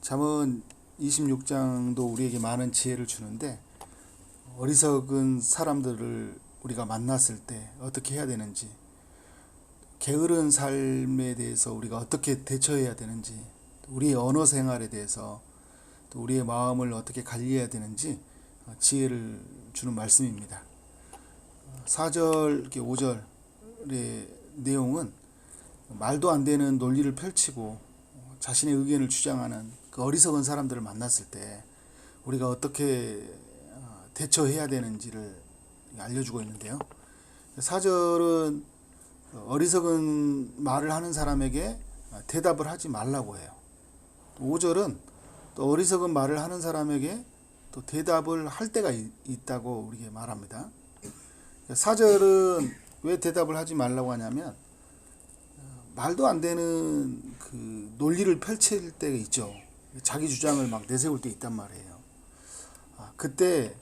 잠언 26장도 우리에게 많은 지혜를 주는데, 어리석은 사람들을 우리가 만났을 때 어떻게 해야 되는지, 게으른 삶에 대해서 우리가 어떻게 대처해야 되는지, 우리의 언어 생활에 대해서 또 우리의 마음을 어떻게 관리해야 되는지 지혜를 주는 말씀입니다. 4절, 5절의 내용은 말도 안 되는 논리를 펼치고 자신의 의견을 주장하는 그 어리석은 사람들을 만났을 때 우리가 어떻게 대처해야 되는지를 알려주고 있는데요. 4절은 어리석은 말을 하는 사람에게 대답을 하지 말라고 해요. 5절은 또 어리석은 말을 하는 사람에게 또 대답을 할 때가 있다고 우리에게 말합니다. 4절은 왜 대답을 하지 말라고 하냐면, 말도 안 되는 그 논리를 펼칠 때가 있죠. 자기 주장을 막 내세울 때 있단 말이에요. 그때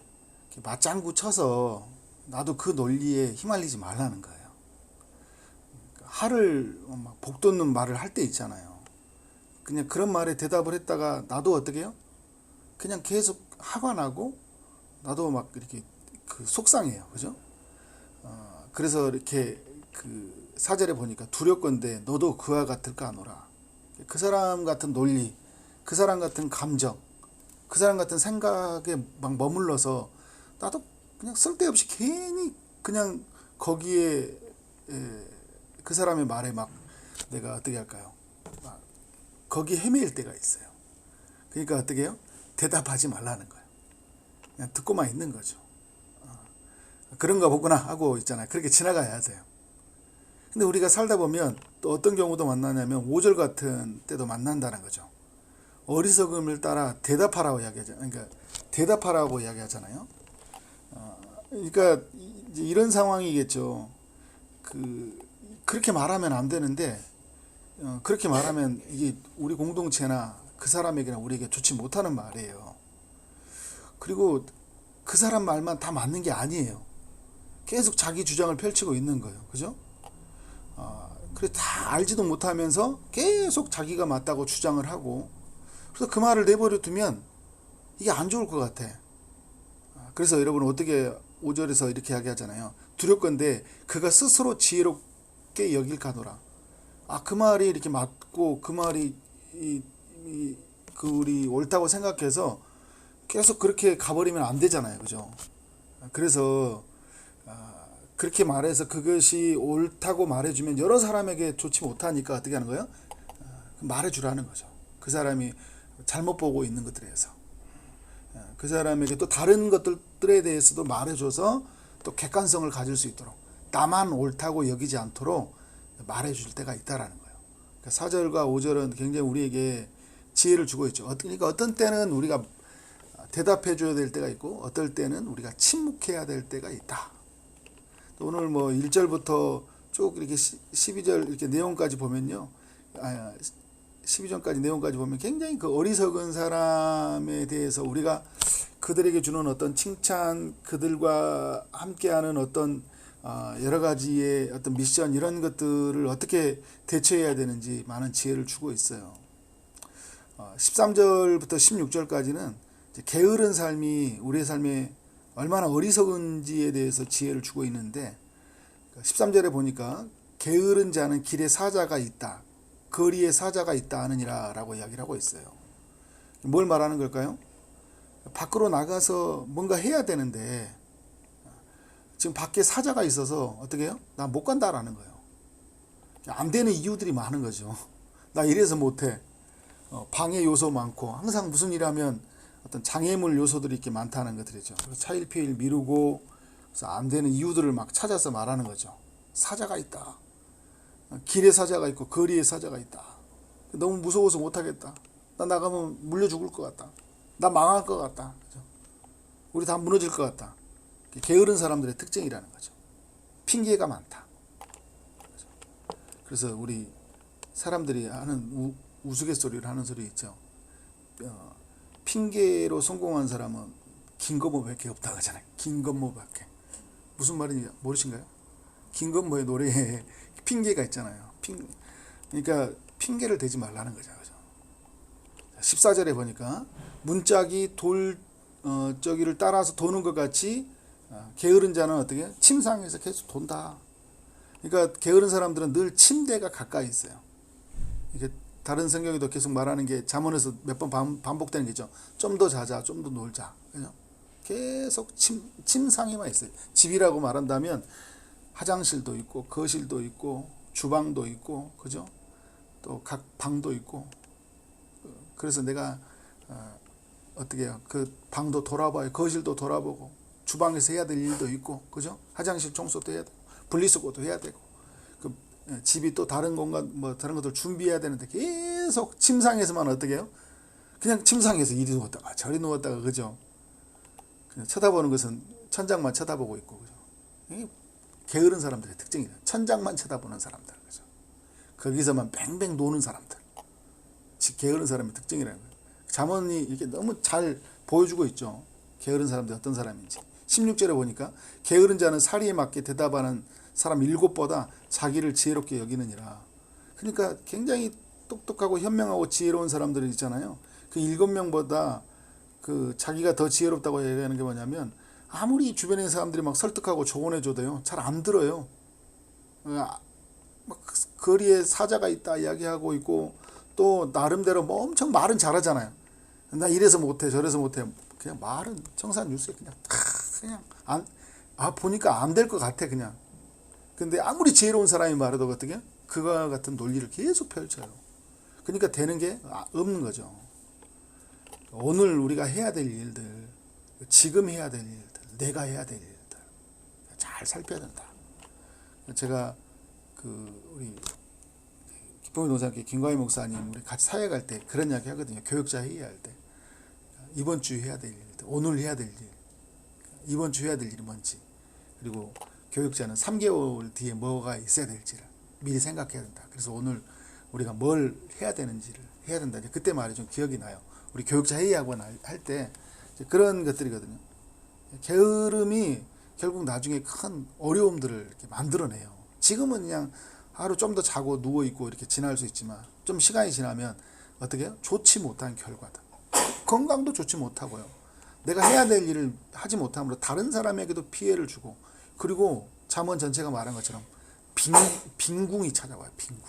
맞장구 쳐서 나도 그 논리에 휘말리지 말라는 거예요. 화를 막 복돋는 말을 할 때 있잖아요. 그냥 그런 말에 대답을 했다가 나도 어떻게 해요? 그냥 계속 화가 나고 나도 막 이렇게 속상해요. 그죠? 그래서 이렇게 그 4절에 보니까 두렵건대 너도 그와 같을까 하노라. 그 사람 같은 논리, 그 사람 같은 감정, 그 사람 같은 생각에 막 머물러서 나도 그냥 쓸데없이 괜히 그냥 거기에 그 사람의 말에 막 내가 어떻게 할까요? 막 거기에 헤매일 때가 있어요. 그러니까 어떻게 해요? 대답하지 말라는 거예요. 그냥 듣고만 있는 거죠. 그런가 보구나 하고 있잖아요. 그렇게 지나가야 돼요. 근데 우리가 살다 보면 또 어떤 경우도 만나냐면 5절 같은 때도 만난다는 거죠. 어리석음을 따라 대답하라고 이야기하잖아요. 그러니까 대답하라고 이야기하잖아요. 그러니까 이제 이런 상황이겠죠. 그렇게 말하면 안 되는데, 그렇게 말하면 이게 우리 공동체나 그 사람에게나 우리에게 좋지 못하는 말이에요. 그리고 그 사람 말만 다 맞는 게 아니에요. 계속 자기 주장을 펼치고 있는 거예요. 그죠? 그래 다 알지도 못하면서 계속 자기가 맞다고 주장을 하고, 그래서 그 말을 내버려 두면 이게 안 좋을 것 같아. 그래서 여러분 어떻게 5절에서 이렇게 이야기하잖아요. 두렵건대 그가 스스로 지혜롭게 여길까노라. 그 말이 이렇게 맞고 그 말이 우리 옳다고 생각해서 계속 그렇게 가버리면 안 되잖아요. 그죠? 그래서 그렇게 말해서 그것이 옳다고 말해주면 여러 사람에게 좋지 못하니까 어떻게 하는 거예요? 말해주라는 거죠. 그 사람이 잘못 보고 있는 것들에 대해서. 그 사람에게 또 다른 것들에 대해서도 말해줘서 또 객관성을 가질 수 있도록, 나만 옳다고 여기지 않도록 말해줄 때가 있다라는 거예요. 그러니까 4절과 5절은 굉장히 우리에게 지혜를 주고 있죠. 그러니까 어떤 때는 우리가 대답해줘야 될 때가 있고, 어떨 때는 우리가 침묵해야 될 때가 있다. 오늘 뭐 1절부터 쭉 이렇게 12절 이렇게 내용까지 보면요. 12절까지 내용까지 보면 굉장히 그 어리석은 사람에 대해서 우리가 그들에게 주는 어떤 칭찬, 그들과 함께하는 어떤 여러 가지의 어떤 미션, 이런 것들을 어떻게 대처해야 되는지 많은 지혜를 주고 있어요. 13절부터 16절까지는 게으른 삶이 우리의 삶에 얼마나 어리석은지에 대해서 지혜를 주고 있는데, 13절에 보니까 게으른 자는 길에 사자가 있다, 거리에 사자가 있다 하느니라 라고 이야기를 하고 있어요. 뭘 말하는 걸까요? 밖으로 나가서 뭔가 해야 되는데 지금 밖에 사자가 있어서 어떻게 해요? 나 못 간다라는 거예요. 안 되는 이유들이 많은 거죠. 나 이래서 못해. 방해 요소 많고, 항상 무슨 일 하면 어떤 장애물 요소들이 이렇게 많다는 것들이죠. 차일피일 미루고, 그래서 안 되는 이유들을 막 찾아서 말하는 거죠. 사자가 있다. 길에 사자가 있고 거리에 사자가 있다. 너무 무서워서 못하겠다. 나 나가면 물려 죽을 것 같다. 나 망할 것 같다. 그죠? 우리 다 무너질 것 같다. 게으른 사람들의 특징이라는 거죠. 핑계가 많다. 그죠? 그래서 우리 사람들이 하는 우스갯소리를 하는 소리 있죠. 핑계로 성공한 사람은 김건모밖에 없다고 하잖아요. 김건모밖에. 무슨 말인지 모르신가요? 김건모의 노래에 핑계가 있잖아요. 그러니까 핑계를 대지 말라는 거죠. 그죠? 14절에 보니까 문짝이 저기를 따라서 도는 것 같이 게으른 자는 어떻게 침상에서 계속 돈다. 그러니까 게으른 사람들은 늘 침대가 가까이 있어요. 이게 다른 성경에도 계속 말하는 게 잠언에서 몇 번 반복되는 게 있죠. 좀 더 자자, 좀 더 놀자. 그죠? 계속 침상에만 있어요. 집이라고 말한다면 화장실도 있고 거실도 있고 주방도 있고 그죠? 또 각 방도 있고. 그래서 내가 어떻게 해요? 그 방도 돌아봐요. 거실도 돌아보고 주방에서 해야 될 일도 있고 그죠? 화장실 청소도 해야 되고 분리수거도 해야 되고 그 집이 또 다른 공간 뭐 다른 것들 준비해야 되는데 계속 침상에서만 어떻게 해요? 그냥 침상에서 이리 누웠다가 저리 누웠다가 그죠? 그냥 쳐다보는 것은 천장만 쳐다보고 있고 그죠? 이게 게으른 사람들의 특징이에요. 천장만 쳐다보는 사람들 그죠? 거기서만 뱅뱅 노는 사람들. 게으른 사람의 특징이라는 거예요. 잠언이 이렇게 너무 잘 보여주고 있죠. 게으른 사람들이 어떤 사람인지. 16절에 보니까 게으른 자는 사리에 맞게 대답하는 사람 7보다 자기를 지혜롭게 여기느니라. 그러니까 굉장히 똑똑하고 현명하고 지혜로운 사람들이 있잖아요. 그 7명보다 그 자기가 더 지혜롭다고 얘기하는 게 뭐냐면 아무리 주변에 있는 사람들이 막 설득하고 조언해줘도요 잘 안 들어요. 막 거리에 사자가 있다 이야기하고 있고 또 나름대로 뭐 엄청 말은 잘하잖아요. 나 이래서 못해 저래서 못해 그냥 말은 청산유수에 그냥 보니까 안 될 것 같아 그냥. 근데 아무리 지혜로운 사람이 말해도 어떻게 그와 같은 논리를 계속 펼쳐요. 그러니까 되는 게 없는 거죠. 오늘 우리가 해야 될 일들, 지금 해야 될 일들, 내가 해야 될 일들 잘 살펴야 된다. 제가 우리 기쁨의 노사교회 김광희 목사님 우리 같이 사회 갈 때 그런 이야기 하거든요. 교육자 회의할 때 이번 주 해야 될 일들, 오늘 해야 될 일, 이번 주 해야 될 일이 뭔지, 그리고 교육자는 3개월 뒤에 뭐가 있어야 될지를 미리 생각해야 된다. 그래서 오늘 우리가 뭘 해야 되는지를 해야 된다. 그때 말이 좀 기억이 나요. 우리 교육자 회의하고 할 때 그런 것들이거든요. 게으름이 결국 나중에 큰 어려움들을 이렇게 만들어내요. 지금은 그냥 하루 좀 더 자고 누워있고 이렇게 지날 수 있지만 좀 시간이 지나면 어떻게 해요? 좋지 못한 결과다. 건강도 좋지 못하고요. 내가 해야 될 일을 하지 못함으로 다른 사람에게도 피해를 주고 그리고 잠언 전체가 말한 것처럼 빈궁이 찾아와요. 빈궁.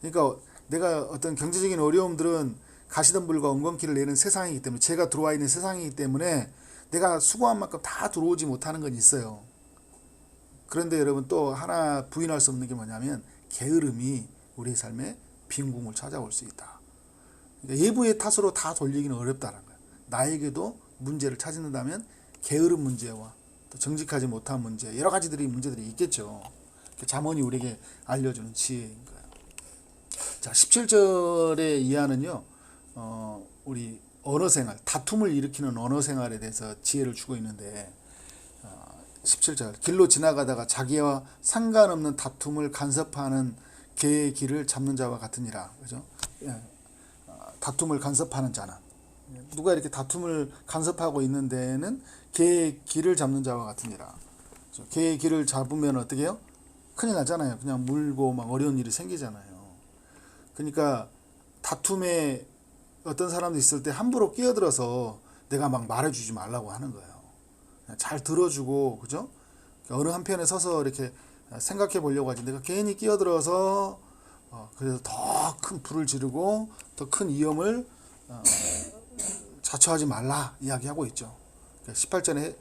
그러니까 내가 어떤 경제적인 어려움들은 가시덤불과 엉겅퀴를 내는 세상이기 때문에 제가 들어와 있는 세상이기 때문에 내가 수고한 만큼 다 들어오지 못하는 건 있어요. 그런데 여러분 또 하나 부인할 수 없는 게 뭐냐면 게으름이 우리의 삶에 빈궁을 찾아올 수 있다. 그러니까 예부의 탓으로 다 돌리기는 어렵다는 거예요. 나에게도 문제를 찾는다면 게으름 문제와 또 정직하지 못한 문제 여러 가지들이 문제들이 있겠죠. 잠언이 우리에게 알려주는 지혜인 거예요. 자 17절의 이하는요. 우리 언어생활 다툼을 일으키는 언어생활에 대해서 지혜를 주고 있는데 17절 길로 지나가다가 자기와 상관없는 다툼을 간섭하는 개의 길을 잡는 자와 같으니라. 그죠? 다툼을 간섭하는 자는 누가 이렇게 다툼을 간섭하고 있는 데에는 개의 길을 잡는 자와 같으니라. 개의 길을 잡으면 어떻게 해요? 큰일 나잖아요. 그냥 물고 막 어려운 일이 생기잖아요. 그러니까 다툼에 어떤 사람도 있을 때 함부로 끼어들어서 내가 막 말해주지 말라고 하는 거예요. 잘 들어주고 그죠? 어느 한편에 서서 이렇게 생각해 보려고 하지 내가 괜히 끼어들어서 그래서 더 큰 불을 지르고 더 큰 위험을 자초하지 말라 이야기하고 있죠. 18절에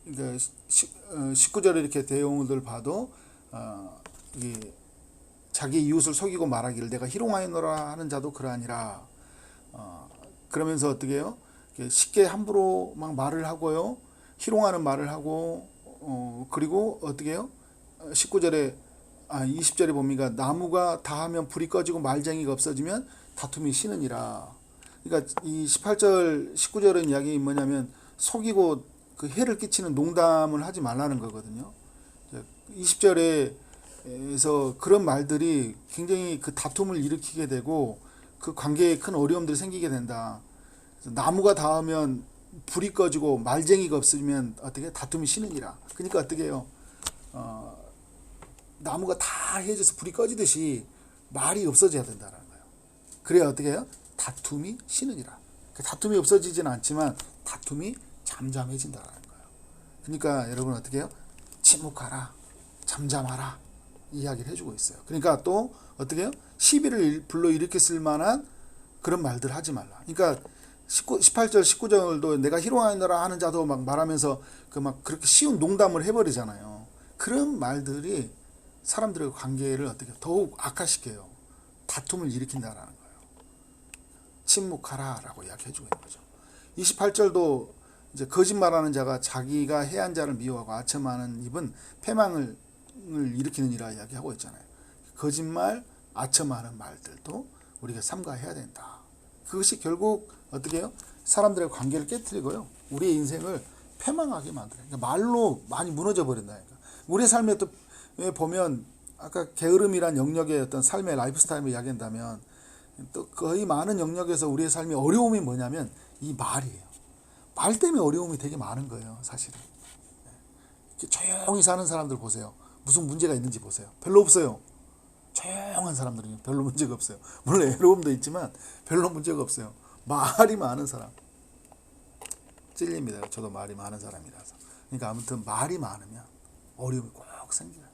19절에 이렇게 내용들 봐도 자기 이웃을 속이고 말하기를 내가 희롱하였노라 하는 자도 그러하니라. 그러면서 어떻게 해요? 쉽게 함부로 막 말을 하고요. 희롱하는 말을 하고 그리고 어떻게 해요? 20절에 보니까 나무가 다하면 불이 꺼지고 말쟁이가 없어지면 다툼이 쉬느니라. 그러니까 이 18절 19절은 이야기 뭐냐면 속이고 그 해를 끼치는 농담을 하지 말라는 거거든요. 20절에서 그런 말들이 굉장히 그 다툼을 일으키게 되고 그 관계에 큰 어려움들이 생기게 된다. 나무가 닿으면 불이 꺼지고 말쟁이가 없으면 어떻게 다툼이 쉬느니라. 그러니까 어떻게 해요? 나무가 다 해져서 불이 꺼지듯이 말이 없어져야 된다는 거예요. 그래야 어떻게 해요? 다툼이 쉬느니라. 다툼이 없어지지는 않지만 다툼이 잠잠해진다라는 거예요. 그러니까 여러분 어떻게 해요? 침묵하라, 잠잠하라 이야기를 해주고 있어요. 그러니까 또 어떻게 해요? 시비를 불러일으켰을 만한 그런 말들 하지 말라. 그러니까 18절, 19절도 내가 희롱하노라 하는 자도 막 말하면서 막 그렇게 쉬운 농담을 해버리잖아요. 그런 말들이 사람들의 관계를 어떻게 더욱 악화시켜요. 다툼을 일으킨다라는 거예요. 침묵하라라고 이야기해주고 있는 거죠. 28절도 이제 거짓말하는 자가 자기가 해한 자를 미워하고 아첨하는 입은 패망을 일으키느니라 이야기하고 있잖아요. 거짓말, 아첨하는 말들도 우리가 삼가해야 된다. 그것이 결국 어떻게 해요? 사람들의 관계를 깨뜨리고요. 우리의 인생을 패망하게 만들어요. 그러니까 말로 많이 무너져 버린다니까. 우리의 삶에 또 보면 아까 게으름이란 영역의 어떤 삶의 라이프 스타일을 이야기한다면 또 거의 많은 영역에서 우리의 삶의 어려움이 뭐냐면 이 말이에요. 말 때문에 어려움이 되게 많은 거예요, 사실은. 조용히 사는 사람들 보세요. 무슨 문제가 있는지 보세요. 별로 없어요. 조용한 사람들은 별로 문제가 없어요. 물론 외로움도 있지만 별로 문제가 없어요. 말이 많은 사람 찔립니다. 저도 말이 많은 사람이라서. 그러니까 아무튼 말이 많으면 어려움이 꼭 생겨요.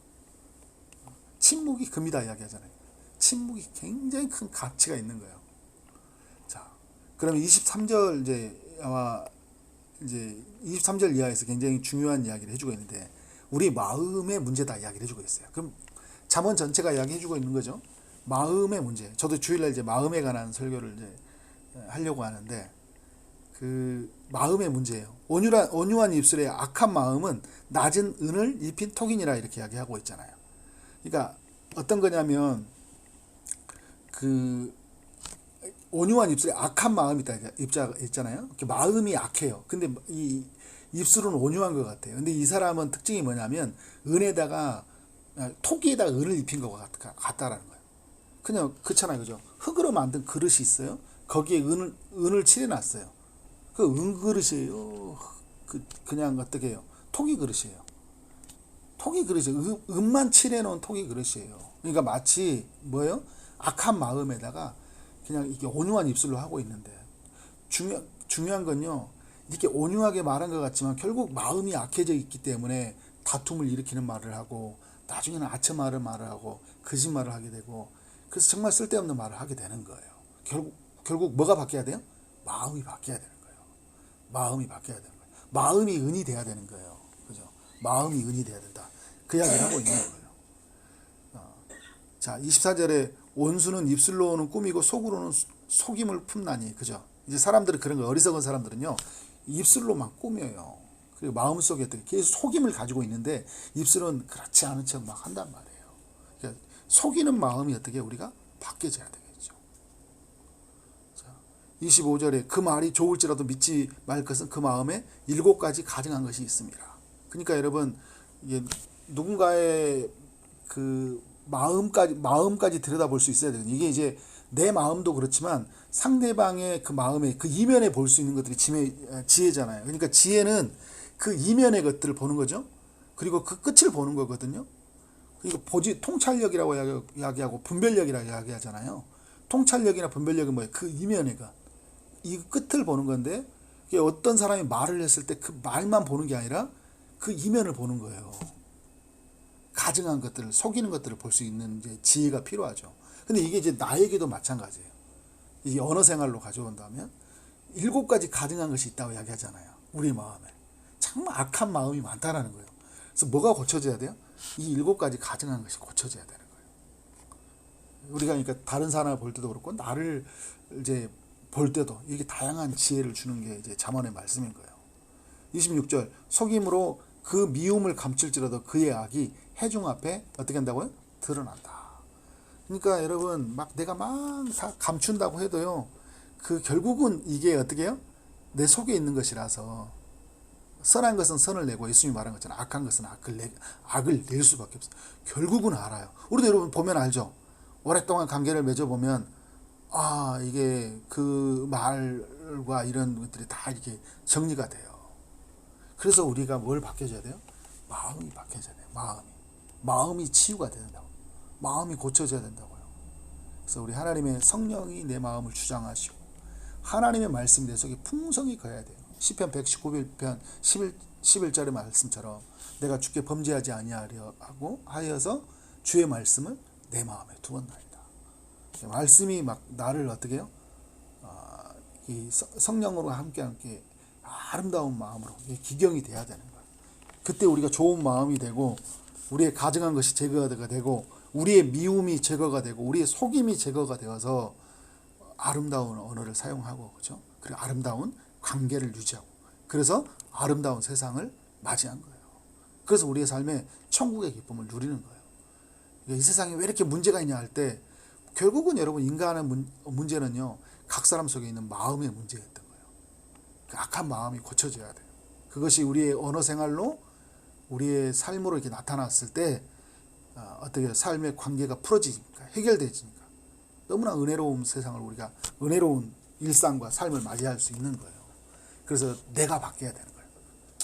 침묵이 금이다 이야기하잖아요. 침묵이 굉장히 큰 가치가 있는 거예요. 자, 그러면 23절 이제 23절 이하에서 굉장히 중요한 이야기를 해주고 있는데 우리 마음의 문제다 이야기를 해주고 있어요. 그럼 잠언 전체가 이야기해주고 있는 거죠. 마음의 문제. 저도 주일날 이제 마음에 관한 설교를 이제 하려고 하는데 그 마음의 문제예요. 온유한 입술의 악한 마음은 낮은 은을 입힌 톡이니라 이렇게 이야기하고 있잖아요. 그러니까 어떤 거냐면 그 온유한 입술에 악한 마음이 있잖아요. 마음이 악해요. 근데 이 입술은 온유한 것 같아요. 근데 이 사람은 특징이 뭐냐면 은에다가 토기에다가 은을 입힌 것 같다라는 거예요. 그냥 그렇잖아요, 그죠? 흙으로 만든 그릇이 있어요. 거기에 은을 칠해놨어요. 그 은 그릇이에요. 그냥 어떻게 해요? 토기 그릇이에요. 토기 그릇이에요. 은만 칠해놓은 토기 그릇이에요. 그러니까 마치 뭐예요? 악한 마음에다가 그냥 이게 온유한 입술로 하고 있는데 중요한 건요. 이렇게 온유하게 말한 것 같지만 결국 마음이 악해져 있기 때문에 다툼을 일으키는 말을 하고 나중에는 아첨하는 말을 하고 거짓말을 하게 되고 그래서 정말 쓸데없는 말을 하게 되는 거예요. 결국 뭐가 바뀌어야 돼요? 마음이 바뀌어야 되는 거예요. 마음이 바뀌어야 되는 거예요. 마음이 은이 돼야 되는 거예요. 그죠? 마음이 은이 돼야 된다. 그 이야기를 하고 있는 거예요. 자, 24절에 원수는 입술로는 꾸미고 속으로는 속임을 품나니. 그죠? 이제 사람들은 그런 거예요. 어리석은 사람들은요. 입술로만 꾸며요. 그리고 마음속에 계속 속임을 가지고 있는데 입술은 그렇지 않은 척 막 한단 말이에요. 그러니까 속이는 마음이 어떻게 우리가 바뀌어져야 되겠죠. 자, 25절에 그 말이 좋을지라도 믿지 말 것은 그 마음에 7가지 가증한 것이 있습니다. 그러니까 여러분 이게 누군가의 그 마음까지 들여다볼 수 있어야 되거든요. 이게 이제 내 마음도 그렇지만 상대방의 그 마음의 그 이면에 볼 수 있는 것들이 지혜잖아요. 그러니까 지혜는 그 이면의 것들을 보는 거죠. 그리고 그 끝을 보는 거거든요. 그러니까 통찰력이라고 이야기하고 분별력이라고 이야기하잖아요. 통찰력이나 분별력은 뭐예요? 그 이면의 것. 이 끝을 보는 건데 어떤 사람이 말을 했을 때 그 말만 보는 게 아니라 그 이면을 보는 거예요. 가증한 것들을, 속이는 것들을 볼 수 있는 이제 지혜가 필요하죠. 근데 이게 이제 나에게도 마찬가지예요. 이게 언어 생활로 가져온다면 7가지 가증한 것이 있다고 이야기하잖아요. 우리 마음에. 정말 악한 마음이 많다라는 거예요. 그래서 뭐가 고쳐져야 돼요? 이 7가지 가증한 것이 고쳐져야 되는 거예요. 우리가 그러니까 다른 사람을 볼 때도 그렇고 나를 이제 볼 때도 이게 다양한 지혜를 주는 게 이제 잠언의 말씀인 거예요. 26절 속임으로 그 미움을 감출지라도 그의 악이 해중 앞에 어떻게 한다고요? 드러난다. 그러니까 여러분 내가 막 다 감춘다고 해도요. 그 결국은 이게 어떻게 해요? 내 속에 있는 것이라서 선한 것은 선을 내고 예수님이 말한 것처럼 악한 것은 악을 낼 수밖에 없어요. 결국은 알아요. 우리도 여러분 보면 알죠. 오랫동안 관계를 맺어보면 이게 그 말과 이런 것들이 다 이렇게 정리가 돼요. 그래서 우리가 뭘 바뀌어져야 돼요? 마음이 바뀌어져야 돼요. 마음이 치유가 된다고. 마음이 고쳐져야 된다고요. 그래서 우리 하나님의 성령이 내 마음을 주장하시고 하나님의 말씀이 내 속에 풍성히 거해야 돼요. 시편 119편 11절의 말씀처럼 내가 주께 범죄하지 아니하려 하고 하여서 주의 말씀을 내 마음에 두었나이다. 말씀이 막 나를 어떻게 해요? 이 성령으로 함께 아름다운 마음으로 기경이 돼야 되는 거예요. 그때 우리가 좋은 마음이 되고 우리의 가증한 것이 제거가 되고 우리의 미움이 제거가 되고 우리의 속임이 제거가 되어서 아름다운 언어를 사용하고 그죠? 그리고 아름다운 관계를 유지하고 그래서 아름다운 세상을 맞이한 거예요. 그래서 우리의 삶에 천국의 기쁨을 누리는 거예요. 이 세상에 왜 이렇게 문제가 있냐 할 때 결국은 여러분 인간의 문제는요 각 사람 속에 있는 마음의 문제였던 거예요. 그 악한 마음이 고쳐져야 돼요. 그것이 우리의 언어 생활로 우리의 삶으로 이렇게 나타났을 때 어떻게 삶의 관계가 풀어지니까 해결되지니까 너무나 은혜로운 세상을 우리가 은혜로운 일상과 삶을 맞이할 수 있는 거예요. 그래서 내가 바뀌어야 되는 거예요.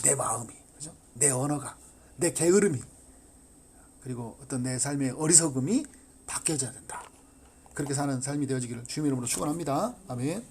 내 마음이, 그죠? 내 언어가, 내 게으름이, 그리고 어떤 내 삶의 어리석음이 바뀌어져야 된다. 그렇게 사는 삶이 되어지기를 주님의 이름으로 축원합니다. 아멘.